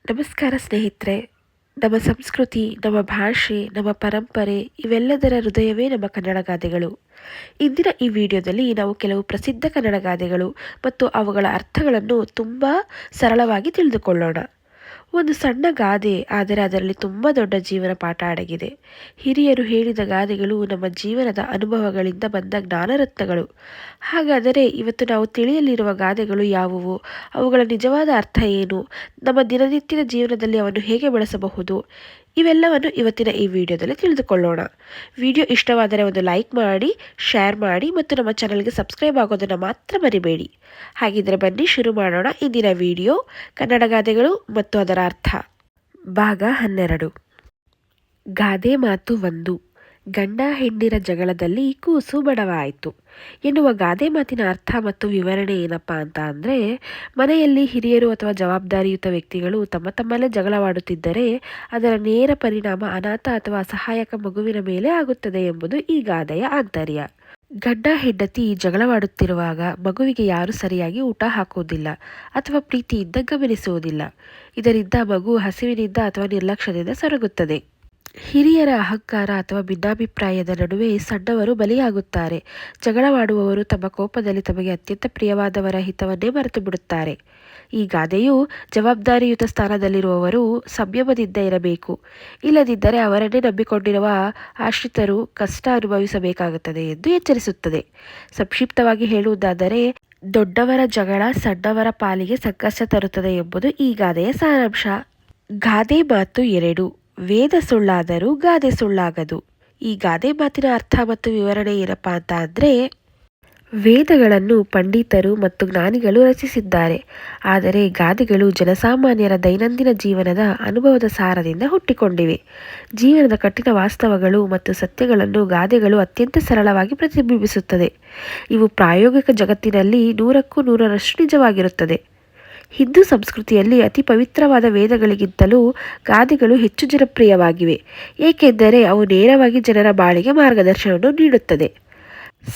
ನಮಸ್ಕಾರ ಸ್ನೇಹಿತರೆ. ನಮ್ಮ ಸಂಸ್ಕೃತಿ, ನಮ್ಮ ಭಾಷೆ, ನಮ್ಮ ಪರಂಪರೆ ಇವೆಲ್ಲದರ ಹೃದಯವೇ ನಮ್ಮ ಕನ್ನಡ ಗಾದೆಗಳು. ಇಂದಿನ ಈ ವಿಡಿಯೋದಲ್ಲಿ ನಾವು ಕೆಲವು ಪ್ರಸಿದ್ಧ ಕನ್ನಡ ಗಾದೆಗಳು ಮತ್ತು ಅವುಗಳ ಅರ್ಥಗಳನ್ನು ತುಂಬ ಸರಳವಾಗಿ ತಿಳಿದುಕೊಳ್ಳೋಣ. ಒಂದು ಸಣ್ಣ ಗಾದೆ, ಆದರೆ ಅದರಲ್ಲಿ ತುಂಬ ದೊಡ್ಡ ಜೀವನ ಪಾಠ ಅಡಗಿದೆ. ಹಿರಿಯರು ಹೇಳಿದ ಗಾದೆಗಳು ನಮ್ಮ ಜೀವನದ ಅನುಭವಗಳಿಂದ ಬಂದ ಜ್ಞಾನರತ್ನಗಳು. ಹಾಗಾದರೆ ಇವತ್ತು ನಾವು ತಿಳಿಯಲಿರುವ ಗಾದೆಗಳು ಯಾವುವು? ಅವುಗಳ ನಿಜವಾದ ಅರ್ಥ ಏನು? ನಮ್ಮ ದಿನನಿತ್ಯದ ಜೀವನದಲ್ಲಿ ಅವನ್ನು ಹೇಗೆ ಬಳಸಬಹುದು? ಇವೆಲ್ಲವನ್ನು ಇವತ್ತಿನ ಈ ವಿಡಿಯೋದಲ್ಲಿ ತಿಳಿದುಕೊಳ್ಳೋಣ. ವಿಡಿಯೋ ಇಷ್ಟವಾದರೆ ಒಂದು ಲೈಕ್ ಮಾಡಿ, ಶೇರ್ ಮಾಡಿ ಮತ್ತು ನಮ್ಮ ಚಾನಲ್ಗೆ ಸಬ್ಸ್ಕ್ರೈಬ್ ಆಗೋದನ್ನು ಮಾತ್ರ ಮರಿಬೇಡಿ. ಹಾಗಿದ್ರೆ ಬನ್ನಿ ಶುರು ಮಾಡೋಣ ಇಂದಿನ ವಿಡಿಯೋ. ಕನ್ನಡ ಗಾದೆಗಳು ಮತ್ತು ಅದರ ಅರ್ಥ, ಭಾಗ 12. ಗಾದೆ ಮಾತು 1. ಗಂಡ ಹೆಂಡಿರ ಜಗಳದಲ್ಲಿ ಕೂಸು ಬಡವಾಯಿತು ಎನ್ನುವ ಗಾದೆ ಮಾತಿನ ಅರ್ಥ ಮತ್ತು ವಿವರಣೆ ಏನಪ್ಪ ಅಂತ ಅಂದರೆ, ಮನೆಯಲ್ಲಿ ಹಿರಿಯರು ಅಥವಾ ಜವಾಬ್ದಾರಿಯುತ ವ್ಯಕ್ತಿಗಳು ತಮ್ಮಲ್ಲೇ ಜಗಳವಾಡುತ್ತಿದ್ದರೆ ಅದರ ನೇರ ಪರಿಣಾಮ ಅನಾಥ ಅಥವಾ ಅಸಹಾಯಕ ಮಗುವಿನ ಮೇಲೆ ಆಗುತ್ತದೆ ಎಂಬುದು ಈ ಗಾದೆಯ ಆಂತರ್ಯ. ಗಂಡ ಹೆಂಡತಿ ಜಗಳವಾಡುತ್ತಿರುವಾಗ ಮಗುವಿಗೆ ಯಾರು ಸರಿಯಾಗಿ ಊಟ ಹಾಕುವುದಿಲ್ಲ ಅಥವಾ ಪ್ರೀತಿಯಿಂದ ಗಮನಿಸುವುದಿಲ್ಲ. ಇದರಿಂದ ಮಗು ಹಸಿವಿನಿಂದ ಅಥವಾ ನಿರ್ಲಕ್ಷ್ಯದಿಂದ ಸೊರಗುತ್ತದೆ. ಹಿರಿಯರ ಅಹಂಕಾರ ಅಥವಾ ಭಿನ್ನಾಭಿಪ್ರಾಯದ ನಡುವೆ ಸಣ್ಣವರು ಬಲಿಯಾಗುತ್ತಾರೆ. ಜಗಳವಾಡುವವರು ತಮ್ಮ ಕೋಪದಲ್ಲಿ ತಮಗೆ ಅತ್ಯಂತ ಪ್ರಿಯವಾದವರ ಹಿತವನ್ನೇ ಮರೆತು ಬಿಡುತ್ತಾರೆ. ಈ ಗಾದೆಯು ಜವಾಬ್ದಾರಿಯುತ ಸ್ಥಾನದಲ್ಲಿರುವವರು ಸಂಯಮದಿಂದ ಇರಬೇಕು, ಇಲ್ಲದಿದ್ದರೆ ಅವರನ್ನೇ ನಂಬಿಕೊಂಡಿರುವ ಆಶ್ರಿತರು ಕಷ್ಟ ಅನುಭವಿಸಬೇಕಾಗುತ್ತದೆ ಎಂದು ಎಚ್ಚರಿಸುತ್ತದೆ. ಸಂಕ್ಷಿಪ್ತವಾಗಿ ಹೇಳುವುದಾದರೆ, ದೊಡ್ಡವರ ಜಗಳ ಸಣ್ಣವರ ಪಾಲಿಗೆ ಸಂಕಷ್ಟ ತರುತ್ತದೆ ಎಂಬುದು ಈ ಗಾದೆಯ ಸಾರಾಂಶ. ಗಾದೆ ಮಾತು 2. ವೇದ ಸುಳ್ಳಾದರೂ ಗಾದೆ ಸುಳ್ಳಾಗದು. ಈ ಗಾದೆ ಮಾತಿನ ಅರ್ಥ ಮತ್ತು ವಿವರಣೆ ಏನಪ್ಪಾ ಅಂತ ಅಂದರೆ, ವೇದಗಳನ್ನು ಪಂಡಿತರು ಮತ್ತು ಜ್ಞಾನಿಗಳು ರಚಿಸಿದ್ದಾರೆ, ಆದರೆ ಗಾದೆಗಳು ಜನಸಾಮಾನ್ಯರ ದೈನಂದಿನ ಜೀವನದ ಅನುಭವದ ಸಾರದಿಂದ ಹುಟ್ಟಿಕೊಂಡಿವೆ. ಜೀವನದ ಕಠಿಣ ವಾಸ್ತವಗಳು ಮತ್ತು ಸತ್ಯಗಳನ್ನು ಗಾದೆಗಳು ಅತ್ಯಂತ ಸರಳವಾಗಿ ಪ್ರತಿಬಿಂಬಿಸುತ್ತದೆ. ಇವು ಪ್ರಾಯೋಗಿಕ ಜಗತ್ತಿನಲ್ಲಿ 100ಕ್ಕೂ 100ರಷ್ಟು ನಿಜವಾಗಿರುತ್ತದೆ. ಹಿಂದೂ ಸಂಸ್ಕೃತಿಯಲ್ಲಿ ಅತಿ ಪವಿತ್ರವಾದ ವೇದಗಳಿಗಿಂತಲೂ ಗಾದೆಗಳು ಹೆಚ್ಚು ಜನಪ್ರಿಯವಾಗಿವೆ, ಏಕೆಂದರೆ ಅವು ನೇರವಾಗಿ ಜನರ ಬಾಳಿಗೆ ಮಾರ್ಗದರ್ಶನವನ್ನು ನೀಡುತ್ತದೆ.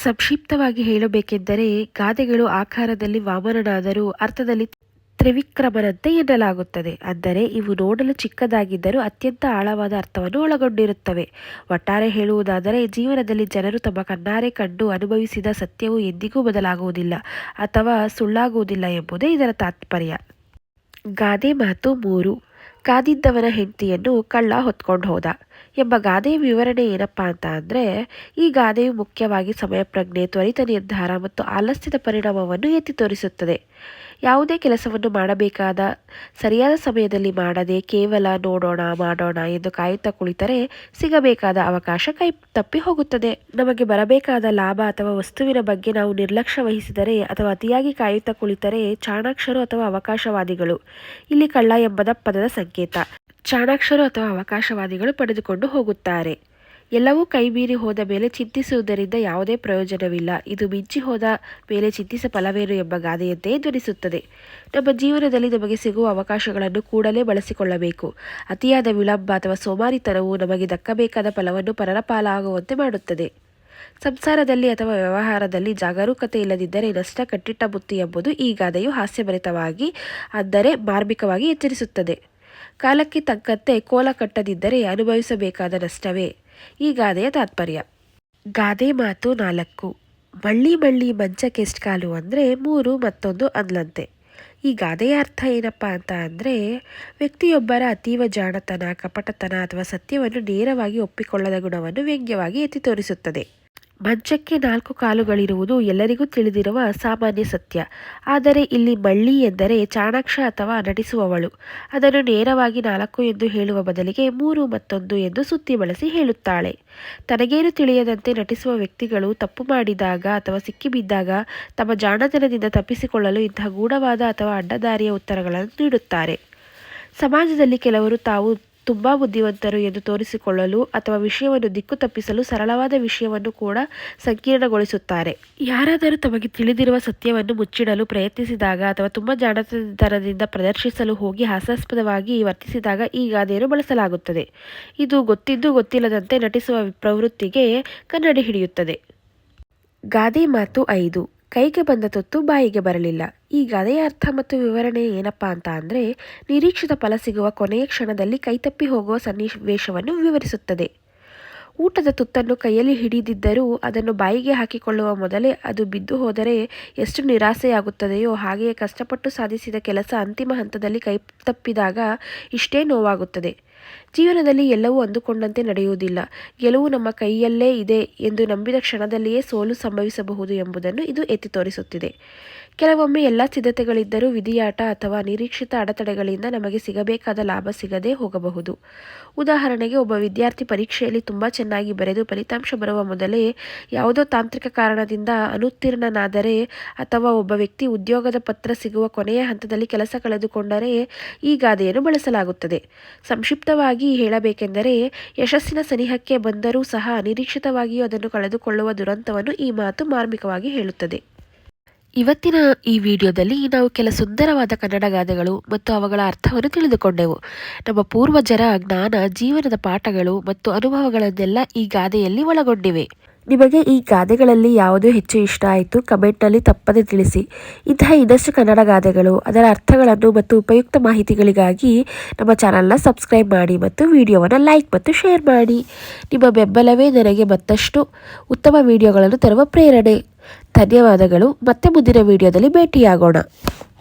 ಸಂಕ್ಷಿಪ್ತವಾಗಿ ಹೇಳಬೇಕೆಂದರೆ, ಗಾದೆಗಳು ಆಕಾರದಲ್ಲಿ ವಾಮನನಾದರೂ ಅರ್ಥದಲ್ಲಿ ತ್ರಿವಿಕ್ರಮನಂತೆ ಎನ್ನಲಾಗುತ್ತದೆ. ಅಂದರೆ ಇವು ನೋಡಲು ಚಿಕ್ಕದಾಗಿದ್ದರೂ ಅತ್ಯಂತ ಆಳವಾದ ಅರ್ಥವನ್ನು ಒಳಗೊಂಡಿರುತ್ತವೆ. ಒಟ್ಟಾರೆ ಹೇಳುವುದಾದರೆ, ಜೀವನದಲ್ಲಿ ಜನರು ತಮ್ಮ ಕಣ್ಣಾರೆ ಕಂಡು ಅನುಭವಿಸಿದ ಸತ್ಯವು ಎಂದಿಗೂ ಬದಲಾಗುವುದಿಲ್ಲ ಅಥವಾ ಸುಳ್ಳಾಗುವುದಿಲ್ಲ ಎಂಬುದೇ ಇದರ ತಾತ್ಪರ್ಯ. ಗಾದೆ ಮಾತು 3. ಕಾದಿದ್ದವನ ಹೆಂಡತಿಯನ್ನು ಕಳ್ಳ ಹೊತ್ಕೊಂಡು ಹೋದ ಎಂಬ ಗಾದೆಯ ವಿವರಣೆ ಏನಪ್ಪಾ ಅಂತ ಅಂದರೆ, ಈ ಗಾದೆಯು ಮುಖ್ಯವಾಗಿ ಸಮಯ ಪ್ರಜ್ಞೆ, ತ್ವರಿತ ನಿರ್ಧಾರ ಮತ್ತು ಆಲಸ್ಯದ ಪರಿಣಾಮವನ್ನು ಎತ್ತಿ ತೋರಿಸುತ್ತದೆ. ಯಾವುದೇ ಕೆಲಸವನ್ನು ಮಾಡಬೇಕಾದ ಸರಿಯಾದ ಸಮಯದಲ್ಲಿ ಮಾಡದೆ ಕೇವಲ ನೋಡೋಣ ಮಾಡೋಣ ಎಂದು ಕಾಯುತ್ತಾ ಕುಳಿತರೆ ಸಿಗಬೇಕಾದ ಅವಕಾಶ ಕೈ ತಪ್ಪಿ ಹೋಗುತ್ತದೆ. ನಮಗೆ ಬರಬೇಕಾದ ಲಾಭ ಅಥವಾ ವಸ್ತುವಿನ ಬಗ್ಗೆ ನಾವು ನಿರ್ಲಕ್ಷ್ಯ ವಹಿಸಿದರೆ ಅಥವಾ ಅತಿಯಾಗಿ ಕಾಯುತ್ತಾ ಕುಳಿತರೆ ಚಾಣಾಕ್ಷರು ಅಥವಾ ಅವಕಾಶವಾದಿಗಳು, ಇಲ್ಲಿ ಕಳ್ಳ ಎಂಬುದ ಪದದ ಸಂಕೇತ, ಚಾಣಾಕ್ಷರು ಅಥವಾ ಅವಕಾಶವಾದಿಗಳು ಪಡೆದುಕೊಂಡು ಹೋಗುತ್ತಾರೆ. ಎಲ್ಲವೂ ಕೈಮೀರಿ ಹೋದ ಮೇಲೆ ಚಿಂತಿಸುವುದರಿಂದ ಯಾವುದೇ ಪ್ರಯೋಜನವಿಲ್ಲ, ಇದು ಮಿಂಚಿ ಹೋದ ಮೇಲೆ ಚಿಂತಿಸ ಫಲವೇನು ಎಂಬ ಗಾದೆಯಂತೆಯೇ ಧ್ವನಿಸುತ್ತದೆ. ನಮ್ಮ ಜೀವನದಲ್ಲಿ ನಮಗೆ ಸಿಗುವ ಅವಕಾಶಗಳನ್ನು ಕೂಡಲೇ ಬಳಸಿಕೊಳ್ಳಬೇಕು. ಅತಿಯಾದ ವಿಳಂಬ ಅಥವಾ ಸೋಮಾರಿತನವು ನಮಗೆ ದಕ್ಕಬೇಕಾದ ಫಲವನ್ನು ಪರರ ಪಾಲಾಗುವಂತೆ ಮಾಡುತ್ತದೆ. ಸಂಸಾರದಲ್ಲಿ ಅಥವಾ ವ್ಯವಹಾರದಲ್ಲಿ ಜಾಗರೂಕತೆ ಇಲ್ಲದಿದ್ದರೆ ನಷ್ಟ ಕಟ್ಟಿಟ್ಟ ಬುತ್ತಿ ಎಂಬುದು ಈ ಗಾದೆಯು ಹಾಸ್ಯಭರಿತವಾಗಿ, ಅಂದರೆ ಮಾರ್ಮಿಕವಾಗಿ ಎಚ್ಚರಿಸುತ್ತದೆ. ಕಾಲಕ್ಕೆ ತಕ್ಕಂತೆ ಕೋಲ ಕಟ್ಟದಿದ್ದರೆ ಅನುಭವಿಸಬೇಕಾದ ನಷ್ಟವೇ ಈ ಗಾದೆಯ ತಾತ್ಪರ್ಯ. ಗಾದೆ ಮಾತು 4. ಮಳ್ಳಿ ಮಳ್ಳಿ ಮಂಚಕ್ಕೆಷ್ಟು ಕಾಲು ಅಂದರೆ 3 ಮತ್ತೊಂದು ಅಂದ್ಲಂತೆ. ಈ ಗಾದೆಯ ಅರ್ಥ ಏನಪ್ಪಾ ಅಂತ ಅಂದರೆ, ವ್ಯಕ್ತಿಯೊಬ್ಬರ ಅತೀವ ಜಾಣತನ, ಕಪಟತನ ಅಥವಾ ಸತ್ಯವನ್ನು ನೇರವಾಗಿ ಒಪ್ಪಿಕೊಳ್ಳದ ಗುಣವನ್ನು ವ್ಯಂಗ್ಯವಾಗಿ ಎತ್ತಿ ತೋರಿಸುತ್ತದೆ. ಮಂಚಕ್ಕೆ 4 ಕಾಲುಗಳಿರುವುದು ಎಲ್ಲರಿಗೂ ತಿಳಿದಿರುವ ಸಾಮಾನ್ಯ ಸತ್ಯ. ಆದರೆ ಇಲ್ಲಿ ಮಳ್ಳಿ ಎಂದರೆ ಚಾಣಾಕ್ಷ ಅಥವಾ ನಟಿಸುವವಳು. ಅದನ್ನು ನೇರವಾಗಿ 4 ಎಂದು ಹೇಳುವ ಬದಲಿಗೆ 3 ಮತ್ತೊಂದು ಎಂದು ಸುತ್ತಿ ಬಳಸಿ ಹೇಳುತ್ತಾಳೆ. ತನಗೇನು ತಿಳಿಯದಂತೆ ನಟಿಸುವ ವ್ಯಕ್ತಿಗಳು ತಪ್ಪು ಮಾಡಿದಾಗ ಅಥವಾ ಸಿಕ್ಕಿಬಿದ್ದಾಗ ತಮ್ಮ ಜಾಣತನದಿಂದ ತಪ್ಪಿಸಿಕೊಳ್ಳಲು ಇಂತಹ ಗೂಢವಾದ ಅಥವಾ ಅಡ್ಡದಾರಿಯ ಉತ್ತರಗಳನ್ನು ನೀಡುತ್ತಾರೆ. ಸಮಾಜದಲ್ಲಿ ಕೆಲವರು ತಾವು ತುಂಬ ಬುದ್ಧಿವಂತರು ಎಂದು ತೋರಿಸಿಕೊಳ್ಳಲು ಅಥವಾ ವಿಷಯವನ್ನು ದಿಕ್ಕು ತಪ್ಪಿಸಲು ಸರಳವಾದ ವಿಷಯವನ್ನು ಕೂಡ ಸಂಕೀರ್ಣಗೊಳಿಸುತ್ತಾರೆ. ಯಾರಾದರೂ ತಮಗೆ ತಿಳಿದಿರುವ ಸತ್ಯವನ್ನು ಮುಚ್ಚಿಡಲು ಪ್ರಯತ್ನಿಸಿದಾಗ ಅಥವಾ ತುಂಬ ಜಾಣತನದಿಂದ ಪ್ರದರ್ಶಿಸಲು ಹೋಗಿ ಹಾಸ್ಯಾಸ್ಪದವಾಗಿ ವರ್ತಿಸಿದಾಗ ಈ ಗಾದೆಯನ್ನು ಬಳಸಲಾಗುತ್ತದೆ. ಇದು ಗೊತ್ತಿದ್ದು ಗೊತ್ತಿಲ್ಲದಂತೆ ನಟಿಸುವ ಪ್ರವೃತ್ತಿಗೆ ಕನ್ನಡಿ ಹಿಡಿಯುತ್ತದೆ. ಗಾದೆ ಮಾತು 5. ಕೈಗೆ ಬಂದ ತುತ್ತು ಬಾಯಿಗೆ ಬರಲಿಲ್ಲ. ಈ ಗಾದೆಯ ಅರ್ಥ ಮತ್ತು ವಿವರಣೆ ಏನಪ್ಪಾ ಅಂತ ಅಂದರೆ, ನಿರೀಕ್ಷಿತ ಫಲ ಸಿಗುವ ಕೊನೆಯ ಕ್ಷಣದಲ್ಲಿ ಕೈತಪ್ಪಿ ಹೋಗುವ ಸನ್ನಿವೇಶವನ್ನು ವಿವರಿಸುತ್ತದೆ. ಊಟದ ತುತ್ತನ್ನು ಕೈಯಲ್ಲಿ ಹಿಡಿದಿದ್ದರೂ ಅದನ್ನು ಬಾಯಿಗೆ ಹಾಕಿಕೊಳ್ಳುವ ಮೊದಲೇ ಅದು ಬಿದ್ದು ಹೋದರೆ ಎಷ್ಟು ನಿರಾಸೆಯಾಗುತ್ತದೆಯೋ, ಹಾಗೆಯೇ ಕಷ್ಟಪಟ್ಟು ಸಾಧಿಸಿದ ಕೆಲಸ ಅಂತಿಮ ಹಂತದಲ್ಲಿ ಕೈ ತಪ್ಪಿದಾಗ ಇಷ್ಟೇ ನೋವಾಗುತ್ತದೆ. ಜೀವನದಲ್ಲಿ ಎಲ್ಲವೂ ಅಂದುಕೊಂಡಂತೆ ನಡೆಯುವುದಿಲ್ಲ. ಗೆಲುವು ನಮ್ಮ ಕೈಯಲ್ಲೇ ಇದೆ ಎಂದು ನಂಬಿದ ಕ್ಷಣದಲ್ಲಿಯೇ ಸೋಲು ಸಂಭವಿಸಬಹುದು ಎಂಬುದನ್ನು ಇದು ಎತ್ತಿ ತೋರಿಸುತ್ತಿದೆ. ಕೆಲವೊಮ್ಮೆ ಎಲ್ಲ ಸಿದ್ಧತೆಗಳಿದ್ದರೂ ವಿಧಿಯಾಟ ಅಥವಾ ಅನಿರೀಕ್ಷಿತ ಅಡೆತಡೆಗಳಿಂದ ನಮಗೆ ಸಿಗಬೇಕಾದ ಲಾಭ ಸಿಗದೇ ಹೋಗಬಹುದು. ಉದಾಹರಣೆಗೆ, ಒಬ್ಬ ವಿದ್ಯಾರ್ಥಿ ಪರೀಕ್ಷೆಯಲ್ಲಿ ತುಂಬ ಚೆನ್ನಾಗಿ ಬರೆದು ಫಲಿತಾಂಶ ಬರುವ ಮೊದಲೇ ಯಾವುದೋ ತಾಂತ್ರಿಕ ಕಾರಣದಿಂದ ಅನುತ್ತೀರ್ಣನಾದರೆ, ಅಥವಾ ಒಬ್ಬ ವ್ಯಕ್ತಿ ಉದ್ಯೋಗದ ಪತ್ರ ಸಿಗುವ ಕೊನೆಯ ಹಂತದಲ್ಲಿ ಕೆಲಸ ಕಳೆದುಕೊಂಡರೆ ಈ ಗಾದೆಯನ್ನು ಬಳಸಲಾಗುತ್ತದೆ. ಸಂಕ್ಷಿಪ್ತವಾಗಿ ಹೇಳಬೇಕೆಂದರೆ, ಯಶಸ್ಸಿನ ಸನಿಹಕ್ಕೆ ಬಂದರೂ ಸಹ ಅನಿರೀಕ್ಷಿತವಾಗಿಯೂ ಅದನ್ನು ಕಳೆದುಕೊಳ್ಳುವ ದುರಂತವನ್ನು ಈ ಮಾತು ಮಾರ್ಮಿಕವಾಗಿ ಹೇಳುತ್ತದೆ. ಇವತ್ತಿನ ಈ ವಿಡಿಯೋದಲ್ಲಿ ನಾವು ಕೆಲ ಸುಂದರವಾದ ಕನ್ನಡ ಗಾದೆಗಳು ಮತ್ತು ಅವುಗಳ ಅರ್ಥವನ್ನು ತಿಳಿದುಕೊಂಡೆವು. ನಮ್ಮ ಪೂರ್ವಜರ ಜ್ಞಾನ, ಜೀವನದ ಪಾಠಗಳು ಮತ್ತು ಅನುಭವಗಳನ್ನೆಲ್ಲ ಈ ಗಾದೆಯಲ್ಲಿ ಒಳಗೊಂಡಿವೆ. ನಿಮಗೆ ಈ ಗಾದೆಗಳಲ್ಲಿ ಯಾವುದು ಹೆಚ್ಚು ಇಷ್ಟ ಆಯಿತು ಕಮೆಂಟ್ನಲ್ಲಿ ತಪ್ಪದೆ ತಿಳಿಸಿ. ಇಂತಹ ಇನ್ನಷ್ಟು ಕನ್ನಡ ಗಾದೆಗಳು, ಅದರ ಅರ್ಥಗಳನ್ನು ಮತ್ತು ಉಪಯುಕ್ತ ಮಾಹಿತಿಗಳಿಗಾಗಿ ನಮ್ಮ ಚಾನಲ್ನ ಸಬ್ಸ್ಕ್ರೈಬ್ ಮಾಡಿ ಮತ್ತು ವಿಡಿಯೋವನ್ನು ಲೈಕ್ ಮತ್ತು ಶೇರ್ ಮಾಡಿ. ನಿಮ್ಮ ಬೆಂಬಲವೇ ನನಗೆ ಮತ್ತಷ್ಟು ಉತ್ತಮ ವಿಡಿಯೋಗಳನ್ನು ತರುವ ಪ್ರೇರಣೆ. ಧನ್ಯವಾದಗಳು. ಮತ್ತೆ ಮುಂದಿನ ವಿಡಿಯೋದಲ್ಲಿ ಭೇಟಿಯಾಗೋಣ.